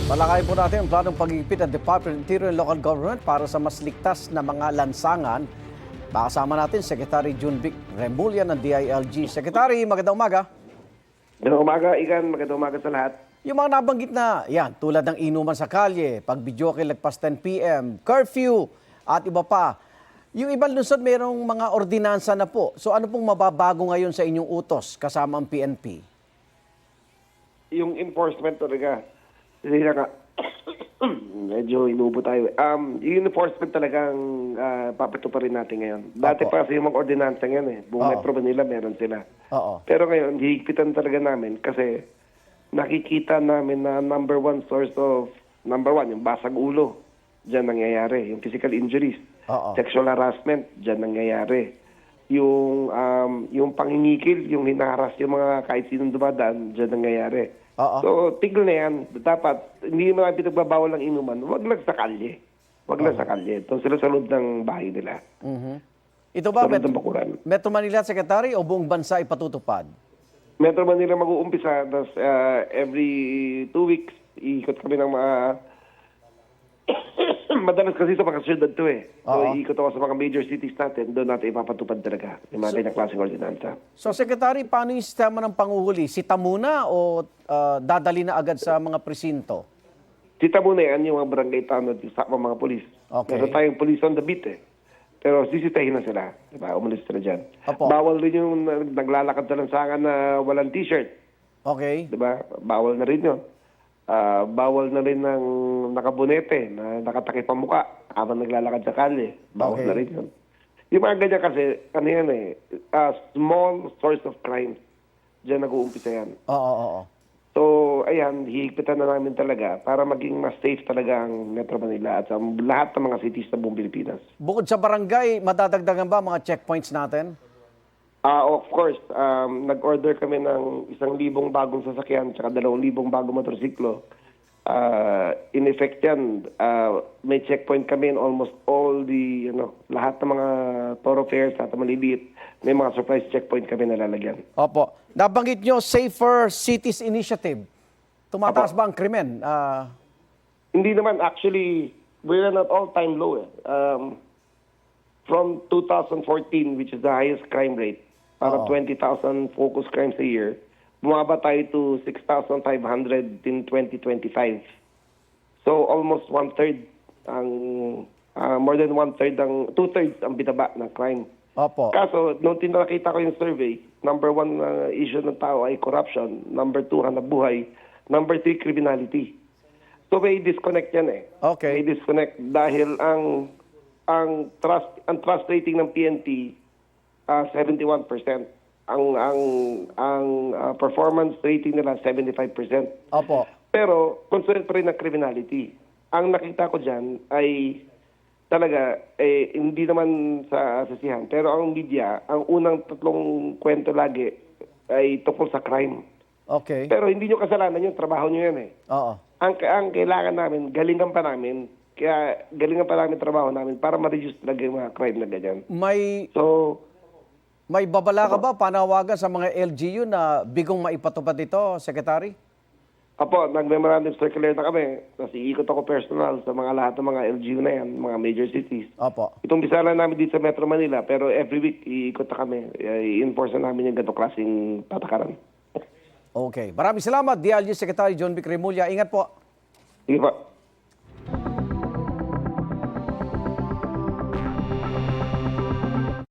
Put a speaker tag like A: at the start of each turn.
A: Palakayin po natin ang planong pag-igpit ng Department of Interior and Local Government para sa mas ligtas na mga lansangan. Makasama natin Secretary Junvic Remulla ng DILG. Secretary, magandang umaga.
B: Magandang umaga, Igan. Magandang umaga sa lahat.
A: Yung mga nabanggit na, yan, tulad ng inuman sa kalye, pagbidyoke lagpas 10 p.m., curfew, at iba pa. Yung ibang lungsod, mayroong mga ordinansa na po. So ano pong mababago ngayon sa inyong utos kasama ang PNP?
B: Yung enforcement talaga, hindi na nga, medyo inubo tayo. Yung enforcement talagang papatuparin natin ngayon. Dati
A: Opo.
B: pa kasi yung mga ordinansa ngayon buong
A: Oo.
B: Metro Manila meron sila.
A: Oo.
B: Pero ngayon, hihigpitan talaga namin kasi nakikita namin na number one, yung basag ulo, dyan nangyayari. Yung physical injuries,
A: Oo.
B: sexual harassment, dyan nangyayari. Yung pangingikil, yung hinaharas yung mga kahit sinong dumadaan, dyan nangyayari.
A: Oo.
B: So, tigil na yan. Dapat, hindi mga pinagbabawal ng inuman, wag lang sa kalye. Wag lang sa kalye. Ito sila sa loob ng bahay nila.
A: Ito ba,
B: Sa loob ng bakuran.
A: Metro Manila, Secretary, o buong bansa ipatutupad?
B: Metro Manila mag-uumpisa, tapos every 2 weeks, iikot kami ng mga... Madalas kasi sa mga syudad to So,
A: Oo.
B: iikot ako sa mga major cities natin, doon natin ipapatupad talaga yung mga ganyang klaseng ordinansa.
A: So, Secretary, paano yung sistema ng panguhuli? Sita muna o dadali na agad sa mga presinto?
B: Sita muna yan yung mga barangay tanod sa mga polis.
A: Okay.
B: Meron tayong police on the beat Pero sisitahin na sila. Diba? Umalis sila dyan.
A: Opo.
B: Bawal rin yung naglalakad sa lansangan na walang t-shirt.
A: Okay.
B: Diba? Bawal na rin yun. Bawal na rin ng nakabunete na nakatakip ang muka habang naglalakad sa kalye. Bawal
A: Okay.
B: na rin yun. Yung mga ganyan kasi, ano yan small source of crime. Diyan nag-uumpisa yan.
A: Oo.
B: So, ayan, hihigpitan na namin talaga para maging mas safe talaga ang Metro Manila at sa lahat ng mga cities sa buong Pilipinas.
A: Bukod sa barangay, madadagdagan ba mga checkpoints natin?
B: Of course, nag-order kami ng 1,000 bagong sasakyan at 2,000 bagong motorsiklo. In effect yan, may checkpoint kami in almost all the, lahat ng mga thoroughfares, lahat ng maliliit, may mga surprise checkpoint kami nalalagyan.
A: Opo. Nabanggit nyo, Safer Cities Initiative. Tumataas
B: Opo.
A: ba ang krimen?
B: Hindi naman, actually, we're at all-time low. From 2014, which is the highest crime rate, para 20,000 focus crimes a year, bumaba tayo to 6,500 in 2025. So almost one-third, more than one-third, two-thirds ang bitaba ng crime.
A: Opo.
B: Kaso, nung tinakita ko yung survey, number one issue ng tao ay corruption, number 2, hanap buhay, number 3, criminality. So may disconnect yan
A: Okay.
B: May disconnect dahil ang trust rating ng PNP 71%. Ang performance rating nila 75%.
A: Opo.
B: Pero concerned pa rin ng criminality. Ang nakita ko diyan ay talaga hindi naman sa asasihan, pero ang media, ang unang 3 kwento lagi ay tungkol sa crime.
A: Okay.
B: Pero hindi nyo kasalanan yun, trabaho nyo yan
A: Oo.
B: Ang kailangan namin, galingan pa namin trabaho namin para ma-reduce talaga yung mga crime na ganyan. So,
A: May babala ka ba, panawagan sa mga LGU na bigong maipatupad ito, Secretary?
B: nag-memorandum circular na kami. Kasi iikot ako personal sa lahat ng mga LGU na yan, mga major cities.
A: Opo.
B: Itong bisa lang namin dito sa Metro Manila, pero every week iikot na kami. I-enforce na namin yung ganitong klaseng patakaran.
A: Okay. Maraming salamat, DILG Secretary Junvic Remulla. Ingat po.
B: Sige po.